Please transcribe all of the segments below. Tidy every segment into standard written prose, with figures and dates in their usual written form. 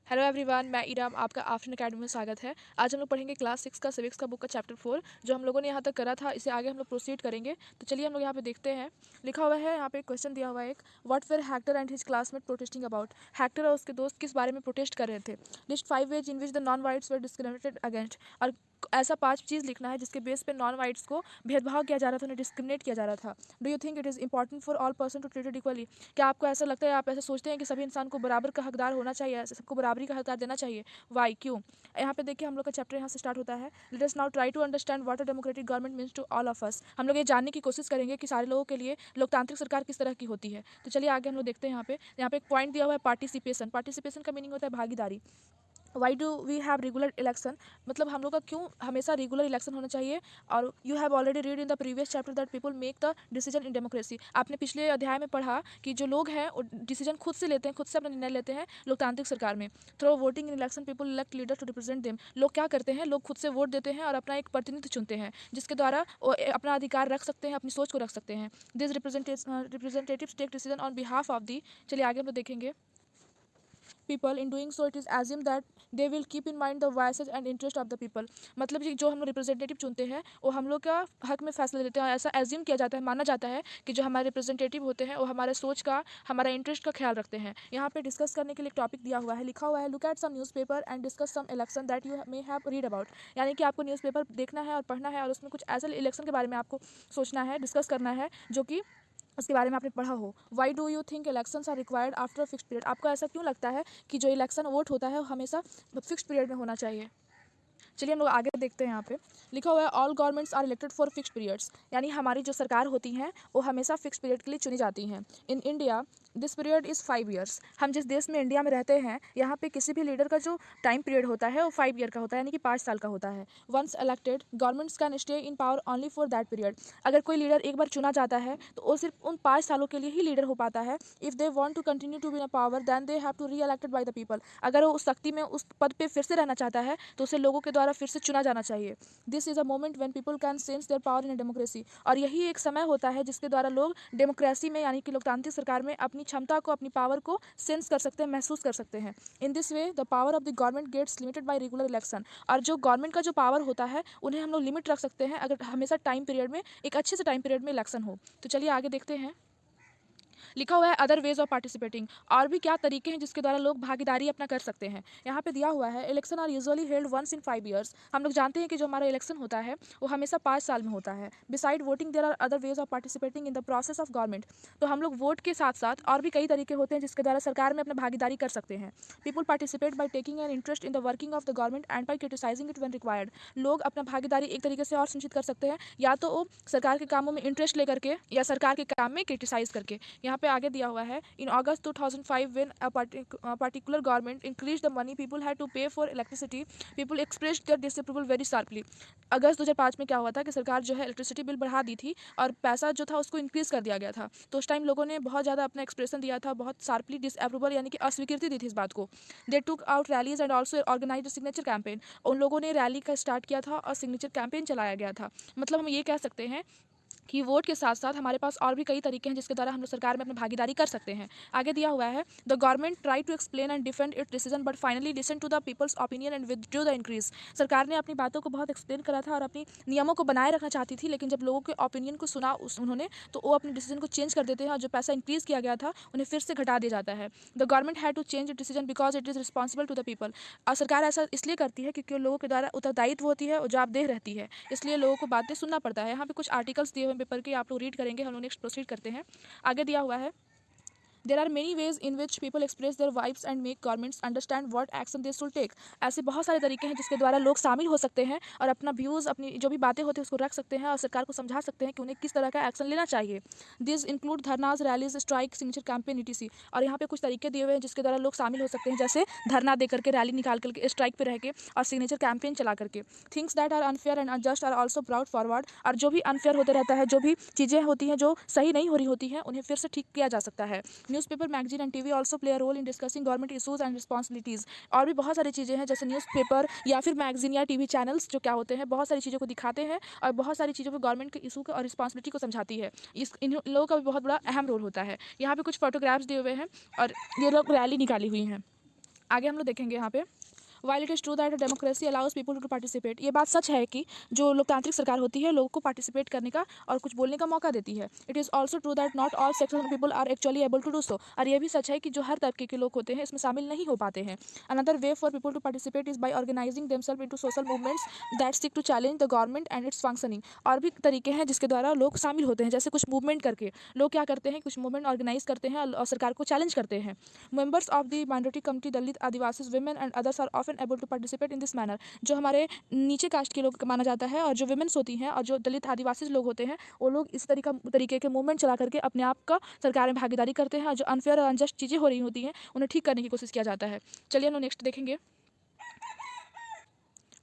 Hello everyone, मैं इराम, आपका afternoon academy में स्वागत है। आज हम लोग पढ़ेंगे क्लास 6 का सिविक्स का बुक का चैप्टर 4 जो हम लोगों ने यहाँ तक करा था। इसे आगे हम लोग प्रोसीड करेंगे। तो चलिए हम लोग यहाँ पे देखते हैं। लिखा हुआ है यहाँ पे क्वेश्चन दिया हुआ है एक, what were Hector and his classmate protesting about. Hector और उसके दोस्त किस बारे में प्रोटेस्ट कर रहे थे। List 5 ways in which the non whites were discriminated against. और ऐसा 5 चीज़ लिखना है जिसके बेस पे नॉन वाइट्स को भेदभाव किया जा रहा था, उन्हें डिस्क्रिमिनेट किया जा रहा था। Do you think it is important for all person to treated equally. क्या आपको ऐसा लगता है, आप ऐसा सोचते हैं कि सभी इंसान को बराबर का हकदार होना चाहिए, सबको बराबरी का हकदार देना चाहिए। वाई, क्यों। यहाँ पे देखिए हम लोग का चैप्टर यहाँ से स्टार्ट होता है। Let us now try to understand what a democratic government means to all of us. हम लोग ये जानने की कोशिश करेंगे कि सारे लोगों के लिए लोकतांत्रिक सरकार किस तरह की होती है। तो चलिए आगे हम लोग देखते हैं। यहाँ पे एक पॉइंट दिया हुआ है पार्टिसिपेशन। पार्टिसिपेशन का मीनिंग होता है भागीदारी। Why do we have regular election, मतलब हम लोग का क्यों हमेशा रेगुलर इलेक्शन होना चाहिए। और you have already read in the previous chapter that people make the decision in democracy. आपने पिछले अध्याय में पढ़ा कि जो लोग हैं वो डिसीजन खुद से लेते हैं, खुद से अपना निर्णय लेते हैं लोकतांत्रिक सरकार में। Through voting in election people elect leader to represent them. लोग क्या करते हैं, लोग खुद से वोट देते हैं और अपना एक प्रतिनिधि चुनते हैं जिसके द्वारा वो अपना अधिकार रख सकते हैं, अपनी सोच को रख सकते हैं। This representatives take decision on behalf of the. चलिए आगे हम लोग देखेंगे। People in doing so it is assume that they will keep in mind the voices and interest of the people. मतलब कि जो हम लोग रिप्रेजेंटेटिव चुनते हैं वो हम लोग का हक में फैसला लेते हैं। ऐसा एज्यूम किया जाता है, माना जाता है कि जो हमारे रिप्रेजेंटेटिव होते हैं वो हमारे सोच का, हमारा इंटरेस्ट का ख्याल रखते हैं। यहाँ पे डिस्कस करने के लिए एक टॉपिक दिया हुआ है, लिखा हुआ है look at some newspaper and discuss some election that you may have read about. यानी कि आपको न्यूज़पेपर देखना है और पढ़ना है और उसमें कुछ ऐसे इलेक्शन के बारे में आपको सोचना है, डिस्कस करना है जो कि उसके बारे में आपने पढ़ा हो। Why do you think elections are required after a fix period. आपको ऐसा क्यों लगता है कि जो इलेक्शन वोट होता है वो हमेशा फिक्स पीरियड में होना चाहिए। चलिए हम लोग आगे देखते हैं। यहाँ पे लिखा हुआ है all governments are elected for fix periods. यानी हमारी जो सरकार होती हैं वो हमेशा फिक्स पीरियड के लिए चुनी जाती हैं। In India this period is 5 years. हम जिस देश में इंडिया में रहते हैं यहाँ पे किसी भी लीडर का जो टाइम पीरियड होता है वो 5 ईयर का होता है, यानी कि 5 साल का होता है। Once elected governments can stay in power only for that period. अगर कोई लीडर एक बार चुना जाता है तो वो सिर्फ उन 5 सालों के लिए ही लीडर हो पाता है। If they want to continue to be in power then they have to reelected by the people. अगर वो उस शक्ति में, उस पद पे फिर से रहना चाहता है तो उसे लोगों के द्वारा फिर से चुना जाना चाहिए। This is a moment when people can sense their power in democracy. और यही एक समय होता है जिसके द्वारा लोग डेमोक्रेसी में, यानी कि लोकतांत्रिक सरकार में अपनी क्षमता को, अपनी पावर को सेंस कर सकते हैं, महसूस कर सकते हैं। In this way the power of the government gets limited by regular election. और जो गवर्नमेंट का जो पावर होता है उन्हें हम लोग लिमिट रख सकते हैं अगर हमेशा टाइम पीरियड में, एक अच्छे से टाइम पीरियड में इलेक्शन हो। तो चलिए आगे देखते हैं। लिखा हुआ है अदर वेज ऑफ पार्टिसिपेटिंग। और भी क्या तरीके हैं जिसके द्वारा लोग भागीदारी अपना कर सकते हैं। यहाँ पे दिया हुआ है election are usually held once in 5 years. हम लोग जानते हैं कि जो हमारा इलेक्शन होता है वो हमेशा 5 साल में होता है। Beside voting there are other ways of participating in the process of government. तो हम लोग वोट के साथ साथ और भी कई तरीके होते हैं जिसके द्वारा सरकार में अपना भागीदारी कर सकते हैं। People participate by taking an interest in the working of the government and by criticising it when required. लोग अपना भागीदारी एक तरीके से और सुनिश्चित कर सकते हैं, या तो वो सरकार के कामों में इंटरेस्ट लेकर के या सरकार के काम में क्रिटिसाइज करके। यहाँ पे आगे दिया हुआ है in August 2005 when a particular government increased the money people had to pay for electricity, people expressed their disapproval very sharply। अगस्त 2005 में क्या हुआ था कि सरकार जो है इलेक्ट्रिसिटी बिल बढ़ा दी थी और पैसा जो था उसको इंक्रीज कर दिया गया था। तो उस टाइम लोगों ने बहुत ज़्यादा अपना एक्सप्रेशन दिया था, बहुत शार्पली डिसअप्रूवल यानी कि अस्वीकृति दी थी इस बात को। They took out rallies and also organise signature campaign. उन लोगों ने रैली का स्टार्ट किया था और सिग्नेचर कैंपेन चलाया गया था। मतलब हम ये कह सकते हैं कि वोट के साथ साथ हमारे पास और भी कई तरीके हैं जिसके द्वारा हम लोग सरकार में अपनी भागीदारी कर सकते हैं। आगे दिया हुआ है the government try to explain and defend it decision but finally listen to the people's opinion and withdrew the increase. सरकार ने अपनी बातों को बहुत एक्सप्लेन करा था और अपनी नियमों को बनाए रखना चाहती थी, लेकिन जब लोगों के ओपिनियन को सुना उन्होंने तो वो अपने डिसीजन को चेंज कर देते हैं और जो पैसा इंक्रीज किया गया था उन्हें फिर से घटा दिया जाता है। The government had to change it decision because it is responsible to the people. और सरकार ऐसा इसलिए करती है क्योंकि लोगों के द्वारा उत्तरदायित्व होती है और जवाबदेह रहती है, इसलिए लोगों को बातें सुनना पड़ता है। यहाँ पे कुछ आर्टिकल्स दिए हुए पेपर के, आप लोग रीड करेंगे। हम लोग नेक्स्ट प्रोसीड करते हैं। आगे दिया हुआ है there are many ways in which people express their views and make governments understand what action they should take. ऐसे बहुत सारे तरीके हैं जिसके द्वारा लोग शामिल हो सकते हैं और अपना व्यूज़, अपनी जो भी बातें होती हैं उसको रख सकते हैं और सरकार को समझा सकते हैं कि उन्हें किस तरह का एक्शन लेना चाहिए। This include dharnas, rallies, strike, signature campaign etc। और यहाँ पे कुछ तरीके दिए हुए हैं जिसके द्वारा लोग शामिल हो सकते हैं, जैसे धरना दे करके, रैली निकाल करके, स्ट्राइक पे रह के और सिग्नेचर कैंपेन चला करके। Things that are unfair and unjust are also brought forward. और जो भी अनफेयर होते रहता है, जो भी चीज़ें होती हैं जो सही नहीं हो रही होती हैं, उन्हें फिर से ठीक किया जा सकता है। Newspaper, magazine and TV also play a role in discussing government issues and responsibilities. और भी बहुत सारी चीज़ें हैं जैसे न्यूज़पेपर या फिर मैगजीन या टीवी चैनल्स जो क्या होते हैं, बहुत सारी चीज़ों को दिखाते हैं और बहुत सारी चीज़ों को गवर्नमेंट के इशू को और रिस्पॉन्सिबिलिटी को समझाती है। इन लोगों का भी बहुत बड़ा अहम रोल होता है। यहाँ पे कुछ फोटोग्राफ्स दिए हुए हैं और ये लोग रैली निकाली हुई हैं। आगे हम लोग देखेंगे यहाँ पे While it is true that a democracy allows people to participate, ये बात सच है कि जो लोकतांत्रिक सरकार होती है लोगों को पार्टिसिपेट करने का और कुछ बोलने का मौका देती है. It is also true that not all sections of people are actually able to do so. और ये भी सच है कि जो हर तबके के लोग होते हैं इसमें शामिल नहीं हो पाते हैं. Another way for people to participate is by organizing themselves into social movements that seek to challenge the government and its functioning. और भी तरीके हैं जिसके द्वारा लोग शामिल होते हैं, जैसे कुछ मूवमेंट करके लोग क्या करते हैं, कुछ मूवमेंट ऑर्गेनाइज करते हैं और सरकार को चैलेंज करते हैं. Members of the minority community, Dalit, Adivasi, women and others are often able to participate in this manner. जो हमारे नीचे कास्ट के लोग माना जाता है और जो विमेंस होती हैं और जो दलित आदिवासी लोग होते हैं वो लोग इस तरीके के मूवमेंट चला करके अपने आप का सरकार में भागीदारी करते हैं और जो अनफेयर और अनजस्ट चीज़ें हो रही होती हैं उन्हें ठीक करने की कोशिश किया जाता है. चलिए हम लोग नेक्स्ट देखेंगे.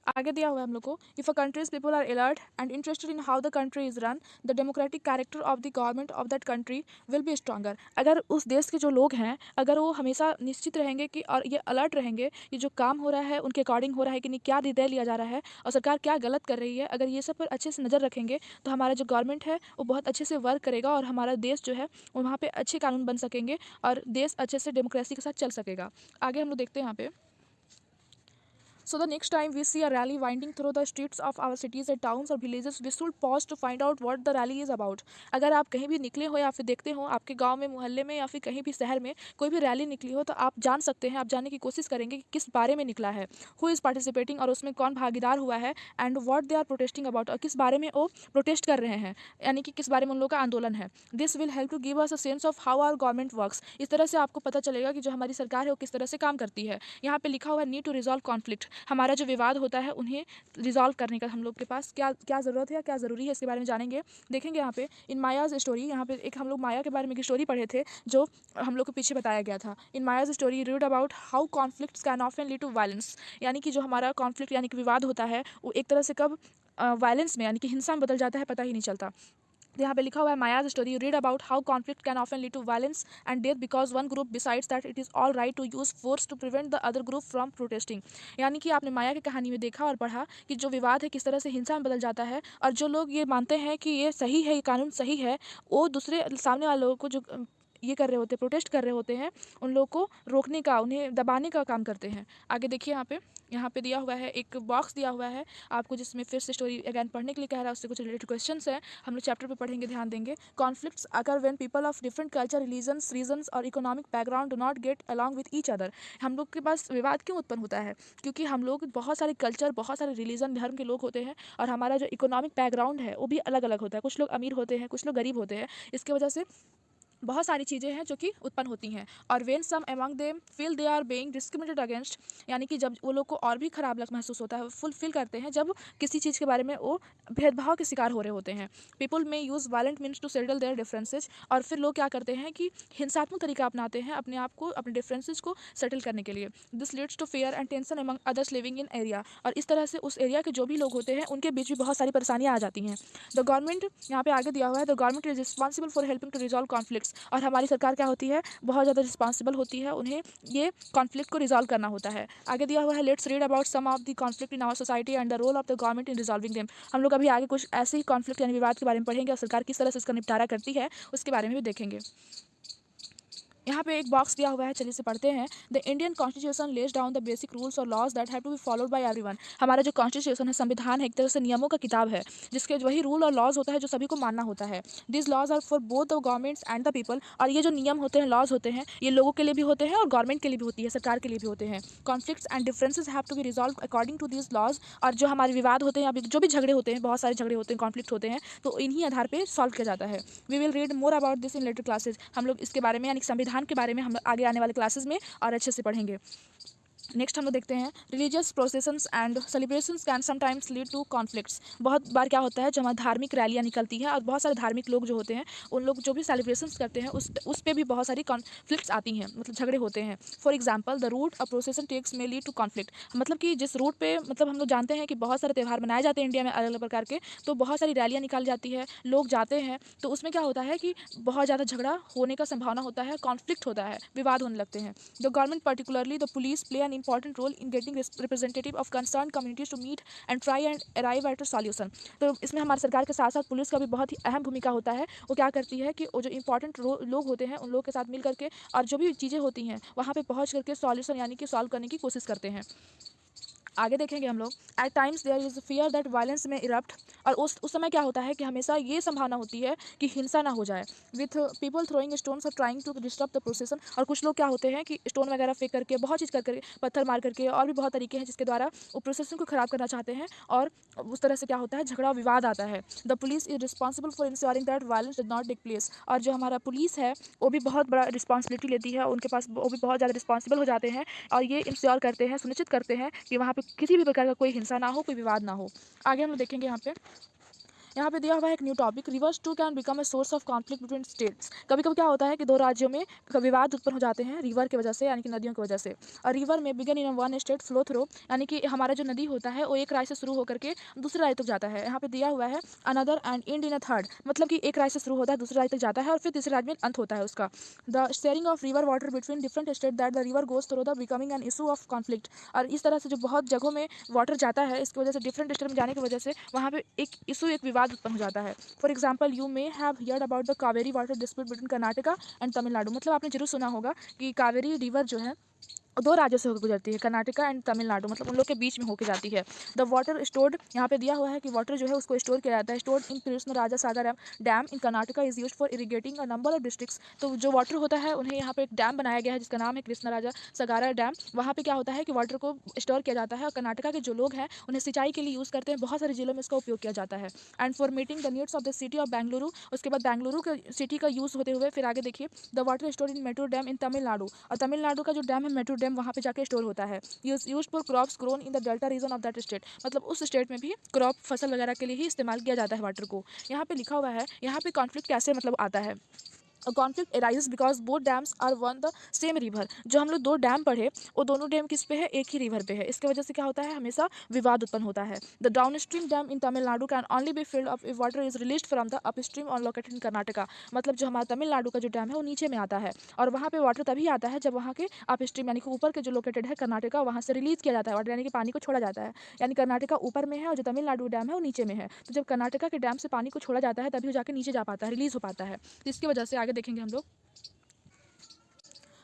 आगे दिया हुआ है हम लोग को, if a country's people are alert and interested in how the country is run, the democratic character of the government of that country will be stronger. अगर उस देश के जो लोग हैं अगर वो हमेशा निश्चित रहेंगे कि और ये अलर्ट रहेंगे कि जो काम हो रहा है उनके अकॉर्डिंग हो रहा है कि नहीं, क्या निर्णय लिया जा रहा है और सरकार क्या गलत कर रही है, अगर ये सब पर अच्छे से नज़र रखेंगे तो हमारा जो गवर्नमेंट है वो बहुत अच्छे से वर्क करेगा और हमारा देश जो है वहाँ पर अच्छे कानून बन सकेंगे और देश अच्छे से डेमोक्रेसी के साथ चल सकेगा. आगे हम लोग देखते हैं यहाँ पे. So the next time we see a rally winding through the streets of our cities and towns or villages, we should pause to find out what the rally is about. अगर आप कहीं भी निकले हो या फिर देखते हो आपके गांव में, मोहल्ले में या फिर कहीं भी शहर में कोई भी रैली निकली हो तो आप जान सकते हैं, आप जानने की कोशिश करेंगे कि किस बारे में निकला है, हु इज़ पार्टिसिपेटिंग और उसमें कौन भागीदार हुआ है, and what they are protesting about और किस बारे में वो प्रोटेस्ट कर रहे हैं, यानी कि किस बारे में उन लोगों का आंदोलन है. This will help to give us a sense of how our government works. इस तरह से आपको पता चलेगा कि जो हमारी सरकार है वो किस तरह से काम करती है. यहाँ पे लिखा हुआ है नीड टू रिजॉल्व कॉन्फ्लिक्ट. हमारा जो विवाद होता है उन्हें रिजॉल्व करने का हम लोग के पास क्या क्या ज़रूरत है या क्या ज़रूरी है इसके बारे में जानेंगे. देखेंगे यहाँ पे इन मायाज स्टोरी, यहाँ पे एक हम लोग माया के बारे में एक स्टोरी पढ़े थे जो हम लोग को पीछे बताया गया था. In Maya's story read about how conflicts can often lead to violence. यानी कि जो हमारा कॉन्फ्लिक्ट यानी कि विवाद होता है वो एक तरह से कब वायलेंस में यानी कि हिंसा में बदल जाता है पता ही नहीं चलता. यहाँ पे लिखा हुआ है Maya's story read about how conflict can often lead to violence and death because one group decides that it is all right to use force to prevent the other group from protesting. यानी कि आपने माया की कहानी में देखा और पढ़ा कि जो विवाद है किस तरह से हिंसा में बदल जाता है और जो लोग ये मानते हैं कि ये सही है, ये कानून सही है, वो दूसरे सामने वाले लोगों को जो ये कर रहे होते हैं, प्रोटेस्ट कर रहे होते हैं, उन लोगों को रोकने का, उन्हें दबाने का काम करते हैं. आगे देखिए यहाँ पे दिया हुआ है एक बॉक्स दिया हुआ है आपको जिसमें फिर से स्टोरी अगैन पढ़ने के लिए कह रहा है, उससे कुछ रिलेटेड क्वेश्चंस हैं, हम लोग चैप्टर पे पढ़ेंगे, ध्यान देंगे. Conflicts occur when people of different culture, religions, regions और economic background do not get along with each other. हम लोग के पास विवाद क्यों उत्पन्न होता है? क्योंकि हम लोग बहुत सारे कल्चर, बहुत सारे रिलीजन, धर्म के लोग होते हैं और हमारा जो इकोनॉमिक बैकग्राउंड है वो भी अलग अलग होता है. कुछ लोग अमीर होते हैं, कुछ लोग गरीब होते हैं. इसकी वजह से बहुत सारी चीज़ें हैं जो कि उत्पन्न होती हैं. और when some among them feel they are being discriminated against, यानी कि जब वो लोग को और भी ख़राब महसूस होता है, फील करते हैं जब किसी चीज़ के बारे में वो भेदभाव के शिकार हो रहे होते हैं. People may use violent means to settle their differences. और फिर लोग क्या करते हैं कि हिंसात्मक तरीका अपनाते हैं अपने आप को, अपने डिफरेंसेज को सेटल करने के लिए. This leads to fear and tension among others living in area. और इस तरह से उस एरिया के जो भी लोग होते हैं उनके बीच भी बहुत सारी परेशानियाँ आ जाती हैं. द गवर्नमेंट, यहाँ पे आगे दिया हुआ है, the government is responsible for helping to resolve conflicts. और हमारी सरकार क्या होती है, बहुत ज़्यादा रिस्पॉन्सिबल होती है, उन्हें ये कॉन्फ्लिक्ट को रिजॉल्व करना होता है. आगे दिया हुआ है let's read about some of the conflict in our society and the role of the government in resolving them. हम लोग अभी आगे कुछ ऐसे ही कॉन्फ्लिक्ट यानी विवाद के बारे में पढ़ेंगे और सरकार किस तरह से इसका निपटारा करती है उसके बारे में भी देखेंगे. यहाँ पे एक बॉक्स दिया हुआ है, चलिए इसे पढ़ते हैं. The Indian constitution lays down the basic rules और laws that have to be followed by everyone. हमारा जो कॉन्स्टिट्यूशन है, संविधान है, एक तरह से नियमों का किताब है जिसके वही रूल और लॉज होता है जो सभी को मानना होता है. This laws are for both the governments and the people. और ये जो नियम होते हैं, लॉज होते हैं, ये लोगों के लिए भी होते हैं और गवर्नमेंट के लिए भी होती है, सरकार के लिए भी होते हैं. Conflicts and differences have to be resolve according to this laws. और जो हमारे विवाद होते हैं, अभी जो भी झगड़े होते हैं, बहुत सारे झगड़े होते हैं, कॉन्फ्लिक्ट होते हैं, तो इन्हीं आधार पर सॉल्व किया जाता है. We will read more about this in later classes. हम लोग इसके बारे में यानी संविधान के बारे में हम आगे आने वाले क्लासेस में और अच्छे से पढ़ेंगे. नेक्स्ट हम लोग देखते हैं religious processions and celebrations can sometimes lead to conflicts. बहुत बार क्या होता है, जब हमारी धार्मिक रैलियाँ निकलती हैं और बहुत सारे धार्मिक लोग जो होते हैं उन लोग जो भी सेलिब्रेशंस करते हैं उस पर भी बहुत सारी कॉन्फ्लिक्ट्स आती हैं, मतलब झगड़े होते हैं. For example the route a procession takes may lead to conflict. मतलब कि जिस रूट पे, मतलब हम लोग जानते हैं कि बहुत सारे त्यौहार मनाए जाते हैं इंडिया में अलग अलग प्रकार के, तो बहुत सारी रैलियाँ निकाली जाती है, लोग जाते हैं, तो उसमें क्या होता है कि बहुत ज़्यादा झगड़ा होने का संभावना होता है, कॉन्फ्लिक्ट होता है, विवाद होने लगते हैं. The government particularly the police play an an important role in getting representative of concerned communities to meet and try and arrive at a solution। तो इसमें हमारी सरकार के साथ साथ पुलिस का भी बहुत ही अहम भूमिका होता है। वो क्या करती है कि वो जो इंपॉर्टेंट लोग होते हैं उन लोगों के साथ मिल करके और जो भी चीज़ें होती हैं वहाँ पे पहुँच करके सॉल्यूशन यानी कि सॉल्व करने की कोशिश करते हैं। आगे देखेंगे हम लोग। At times there is fear that violence may erupt, और उस समय क्या होता है कि हमेशा ये संभावना होती है कि हिंसा ना हो जाए, विथ पीपल थ्रोइंग स्टोन्स और trying to disturb the procession. और कुछ लोग क्या होते हैं कि स्टोन वगैरह फेंक करके, बहुत चीज़ कर करके, पत्थर मार करके, और भी बहुत तरीके हैं जिसके द्वारा वो प्रोसेसन को ख़राब करना चाहते हैं, और उस तरह से क्या होता है, झगड़ा विवाद आता है। The police is responsible for ensuring that violence did not take place. और जो हमारा पुलिस है वो भी बहुत बड़ा रिस्पॉन्सिबिलिटी लेती है, उनके पास वो भी बहुत ज़्यादा रिस्पॉन्सिबल हो जाते हैं, और ये इंश्योर करते हैं, सुनिश्चित करते हैं कि वहाँ पे किसी भी प्रकार का कोई हिंसा ना हो, कोई विवाद ना हो। आगे हम लोग देखेंगे यहाँ पे दिया हुआ है एक new topic, rivers too can become a source of conflict between states. कभी कभी क्या होता है कि दो राज्यों में विवाद उत्पन्न हो जाते हैं रिवर की वजह से, यानी कि नदियों की वजह से। और river may begin in one state flow through, यानी कि हमारा जो नदी होता है वो एक राज्य से शुरू होकर के दूसरे राज्य तक जाता है। यहाँ पे दिया हुआ है another and and in a third, मतलब कि एक राज्य से शुरू होता है, दूसरे राज्य तक जाता है, और फिर तीसरे राज्य में अंत होता है उसका। The sharing of river water between different state that the river goes through the becoming an issue of conflict. और इस तरह से जो बहुत जगहों में वाटर जाता है, इसकी वजह से डिफरेंट स्टेट में जाने की वजह से वहाँ पे एक इशू, एक विवाद उत्पन्न हो जाता है। For example, you may have heard about the Kaveri water dispute between Karnataka and Tamil Nadu. मतलब आपने जरूर सुना होगा कि कावेरी रिवर जो है दो राज्यों से होकर गुजरती है, कर्नाटका एंड तमिलनाडु, मतलब उन लोग के बीच में होकर जाती है। द वाटर स्टोर्ड, यहाँ पे दिया हुआ है कि वाटर जो है उसको स्टोर किया जाता है, stored in Krishna Raja Sagar dam in Karnataka is used for irrigating a number of districts. तो जो वाटर होता है उन्हें यहाँ पे एक डैम बनाया गया है जिसका नाम है कृष्ण राजा सागर डैम। वहाँ पे क्या होता है कि वाटर को स्टोर किया जाता है, और कर्नाटका के जो लोग हैं उन्हें सिंचाई के लिए यूज़ करते हैं, बहुत सारे जिलों में इसका उपयोग किया जाता है। And for meeting the needs of the city of Bengaluru, उसके बाद बेंगलुरु के सिटी का यूज़ होते हुए फिर आगे देखिए, the water store in Mettur dam in Tamil Nadu, और तमिलनाडु का जो डैम है मेट्रो डैम, वहाँ पे जाके स्टोर होता है। Use for crops grown in the delta region of that state, मतलब उस स्टेट में भी क्रॉप फसल वगैरह के लिए ही इस्तेमाल किया जाता है वाटर को। यहाँ पे लिखा हुआ है, यहाँ पे कॉन्फ्लिक्ट कैसे मतलब आता है। Conflict arises because both dams are one the same river. जो हम लोग दो डैम पढ़े वो दोनों डैम किस पे है, एक ही रिवर पे है, इसके वजह से क्या होता है, हमेशा विवाद उत्पन्न होता है। The down stream dam in Tamil Nadu can only be filled up if water is release from the up stream और लोकेटेड इन कर्नाटका। मतलब जो हमारा तमिलनाडु का जो डैम है वो नीचे में आता है, और वहाँ पे वाटर तभी आता है जब वहाँ के अप स्ट्रीम यानी कि ऊपर के जो लोकेटेड है कर्नाटका, वहाँ से रिलीज किया जाता है वाटर, यानी कि पानी को छोड़ा जाता है। यानी कर्नाटका ऊपर में है और जो तमिलनाडु डैम है वो नीचे में है, तो जब कर्नाटका के डैम से पानी को छोड़ा जाता है तभी वो जाके नीचे जा पाता है, रिलीज हो पाता है। तो इसकी वजह से आगे देखेंगे हम लोग,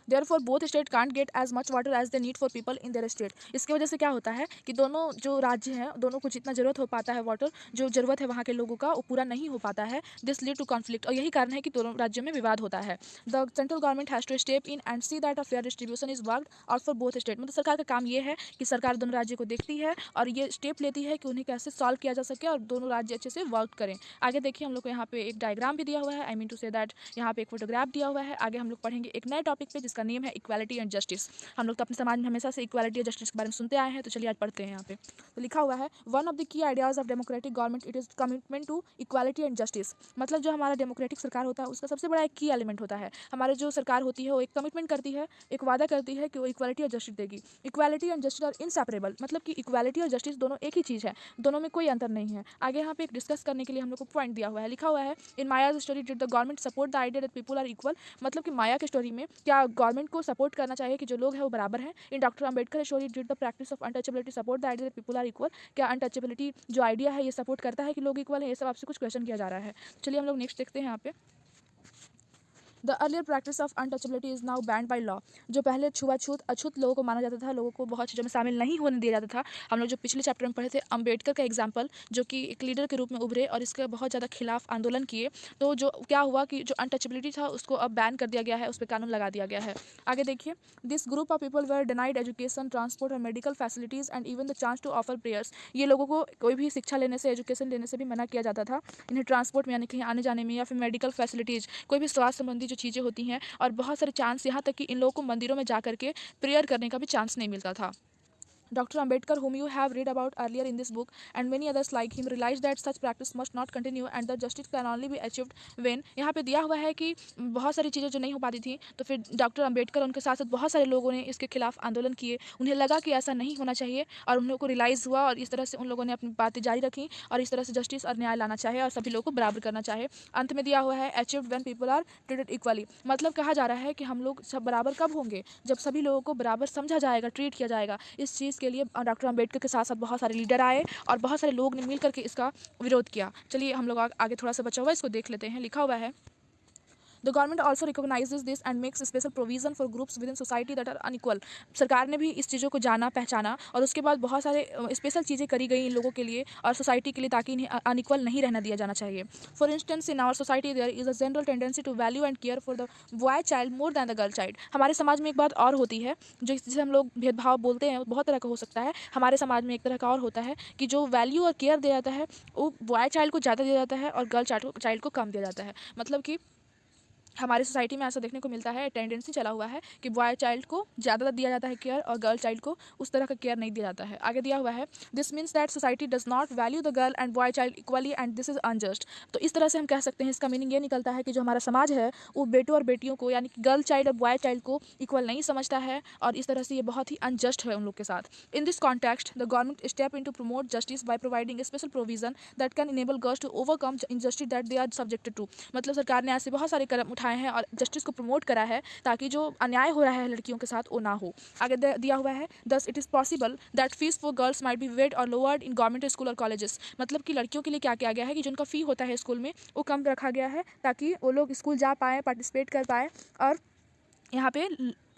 Therefore both state can't get as much water as they need for people in their state। इसकी वजह से क्या होता है कि दोनों जो राज्य हैं दोनों को जितना ज़रूरत हो पाता है वाटर, जो ज़रूरत है वहाँ के लोगों का, वो पूरा नहीं हो पाता है। दिस लीड टू कॉन्फ्लिक्ट, और यही कारण है कि दोनों राज्यों में विवाद होता है। The central government has to step in and see that a fair distribution is worked out for both state. मतलब सरकार का काम ये है कि सरकार दोनों राज्यों को देखती है और ये स्टेप लेती है कि उन्हें कैसे सॉल्व किया जा सके और दोनों राज्य अच्छे से वर्क करें। आगे देखिए, हम लोग को यहाँ पे एक डायग्राम भी दिया हुआ है, I mean to say that यहाँ पे एक फोटोग्राफ दिया हुआ है। आगे हम लोग पढ़ेंगे एक नए टॉपिक पे जिसका नेम है इक्वालिटी एंड जस्टिस। हम लोग तो अपने समाज में हमेशा से इक्वालिटी और जस्टिस के बारे में सुनते आए हैं, तो चलिए आज पढ़ते हैं। यहाँ पे तो लिखा हुआ है, one of the key ideas of democratic government it is commitment to equality and justice. मतलब जो हमारा डेमोक्रेटिक सरकार होता है उसका सबसे बड़ा एक की एलिमेंट होता है। हमारी जो सरकार होती है वो एक कमिटमेंट करती है, एक वादा करती है कि वो इक्वालिटी और जस्टिस देगी। Equality and justice are inseparable, मतलब कि इक्वालिटी और जस्टिस दोनों एक ही चीज़ है, दोनों में कोई अंतर नहीं है। आगे यहाँ पे एक डिस्कस करने के लिए हम लोग को पॉइंट दिया हुआ है, लिखा हुआ है, in Maya's story did the government support the idea that people are equal. मतलब कि माया की स्टोरी में क्या गवर्नमेंट को सपोर्ट करना चाहिए कि जो लोग हैं वो बराबर हैं। In doctor Ambedkar story did the practice of untouchability support the idea that people are equal. क्या अनटचेबिलिटी जो आइडिया है ये सपोर्ट करता है कि लोग इक्वल है, ये सब आपसे कुछ क्वेश्चन किया जा रहा है। चलिए हम लोग नेक्स्ट देखते हैं यहाँ पे, the earlier practice of untouchability is now band by law. जो पहले छुआछूत अछूत लोगों को माना जाता था, लोगों को बहुत चीज़ों में शामिल नहीं होने दिया जाता था। हम लोग जो पिछले चैप्टर में पढ़े थे अंबेडकर का एग्जाम्पल, जो कि एक लीडर के रूप में उभरे और इसके बहुत ज़्यादा खिलाफ आंदोलन किए, तो जो क्या हुआ कि जो अनटचेबिलिटी था उसको अब बैन कर दिया गया है, उस पर कानून लगा दिया गया है। आगे देखिए, this group of people were denied education, transport और medical facilities and even the chance to offer prayers. ये लोगों को कोई भी शिक्षा लेने से, एजुकेशन लेने से भी मना किया जाता था। इन्हें ट्रांसपोर्ट में यानी कहीं आने जाने में, या फिर मेडिकल फैसिलिटीज़, कोई भी स्वास्थ्य संबंधी जो चीज़ें होती हैं, और बहुत सारे चांस, यहाँ तक कि इन लोगों को मंदिरों में जा करके प्रेयर करने का भी चांस नहीं मिलता था। Dr. Ambedkar, whom you have read about earlier in this book, and many others like him, realized that such practice must not continue and the justice can only be achieved when। यहाँ पे दिया हुआ है कि बहुत सारी चीज़ें जो नहीं हो पाती थी, तो फिर डॉक्टर अंबेडकर उनके साथ साथ बहुत सारे लोगों ने इसके खिलाफ आंदोलन किए। उन्हें लगा कि ऐसा नहीं होना चाहिए और उन लोगों को रियलाइज़ हुआ और इस तरह से उन लोगों ने अपनी बातें जारी रखी और इस तरह से जस्टिस और न्याय लाना चाहे और सभी लोगों को बराबर करना चाहे। अंत में दिया हुआ है achieved when people are treated equally. मतलब कहा जा रहा है कि हम लोग सब बराबर कब होंगे, जब सभी लोगों को बराबर समझा जाएगा, ट्रीट किया जाएगा। इस चीज़ के लिए डॉक्टर अंबेडकर के साथ साथ बहुत सारे लीडर आए और बहुत सारे लोग ने मिल करके इसका विरोध किया। चलिए हम लोग आगे थोड़ा सा बचा हुआ इसको देख लेते हैं। लिखा हुआ है, The government also recognizes this and makes special provision for groups within society that are unequal। सरकार ने भी इस चीज़ों को जाना पहचाना और उसके बाद बहुत सारे स्पेशल चीज़ें करी गई इन लोगों के लिए और सोसाइटी के लिए, ताकि इन्हें अनइक्वल नहीं रहना दिया जाना चाहिए। For instance in our society there is a general tendency to value and care for the boy child more than the girl child. हमारे समाज में एक बात और होती है जो जिसे हम लोग भेदभाव बोलते हैं, बहुत तरह का हो सकता है। हमारे समाज में एक तरह का और होता है कि जो वैल्यू और केयर दिया जाता है वो बॉय चाइल्ड को ज़्यादा दिया जाता है और गर्ल चाइल्ड को कम दिया जाता है। मतलब कि हमारी सोसाइटी में ऐसा देखने को मिलता है, टेंडेंसी चला हुआ है कि बॉय चाइल्ड को ज़्यादा दिया जाता है केयर और गर्ल चाइल्ड को उस तरह का केयर नहीं दिया जाता है। आगे दिया हुआ है, this means that society does not value the girl and boy child equally and this is unjust. तो इस तरह से हम कह सकते हैं, इसका मीनिंग ये निकलता है कि जो हमारा समाज है वो बेटों और बेटियों को यानी कि गर्ल चाइल्ड और बॉय चाइल्ड को इक्वल नहीं समझता है और इस तरह से ये बहुत ही अनजस्ट है उन लोग के साथ। In this context the government step in to promote justice by providing a special provision that can enable girls to overcome injustice that they are subjected to. मतलब सरकार ने ऐसे बहुत सारे कदम उठाए हैं और जस्टिस को प्रमोट करा है ताकि जो अन्याय हो रहा है लड़कियों के साथ वो ना हो। आगे दिया हुआ है, thus it is possible that fees for girls might be waived or lowered in government school और कॉलेजेस। मतलब कि लड़कियों के लिए क्या किया गया है कि जिनका फ़ी होता है स्कूल में वो कम रखा गया है ताकि वो लोग स्कूल जा पाएँ, पार्टिसिपेट कर पाएँ और यहाँ पे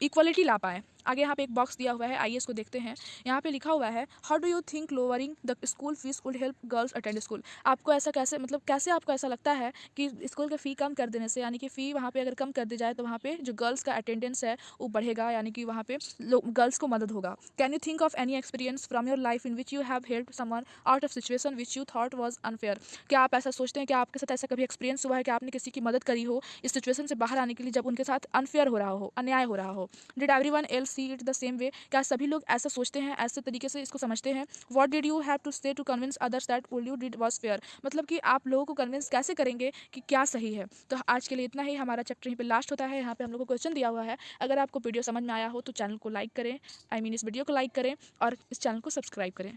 इक्वलिटी ला पाए। आगे यहाँ पे एक बॉक्स दिया हुआ है, आइए इसको देखते हैं। यहाँ पे लिखा हुआ है, how do you think lowering the school fees would help girls attend school. आपको ऐसा कैसे, मतलब कैसे आपको ऐसा लगता है कि स्कूल की फ़ी कम कर देने से, यानी कि फ़ी वहाँ पे अगर कम कर दी जाए तो वहाँ पे जो गर्ल्स का अटेंडेंस है वो बढ़ेगा, यानी कि वहाँ पे गर्ल्स को मदद होगा। Can you think of any experience from your life in which you have help someone out of situation which you thought was unfair. क्या आप ऐसा सोचते हैं कि आपके साथ ऐसा कभी एक्सपीरियंस हुआ है कि आपने किसी की मदद करी हो इस सिचुएशन से बाहर आने के लिए जब उनके साथ अनफेयर हो रहा हो, अन्याय हो रहा हो। Did everyone else see it the same way. क्या सभी लोग ऐसा सोचते हैं, ऐसे तरीके से इसको समझते हैं। What did you have to say to convince others that what you did was fair. मतलब कि आप लोगों को कन्विंस कैसे करेंगे कि क्या सही है। तो आज के लिए इतना ही, हमारा चैप्टर यहीं पे लास्ट होता है। यहाँ पे हम लोग को क्वेश्चन दिया हुआ है। अगर आपको वीडियो समझ में आया हो तो चैनल को लाइक करें, इस वीडियो को लाइक करें और इस चैनल को सब्सक्राइब करें।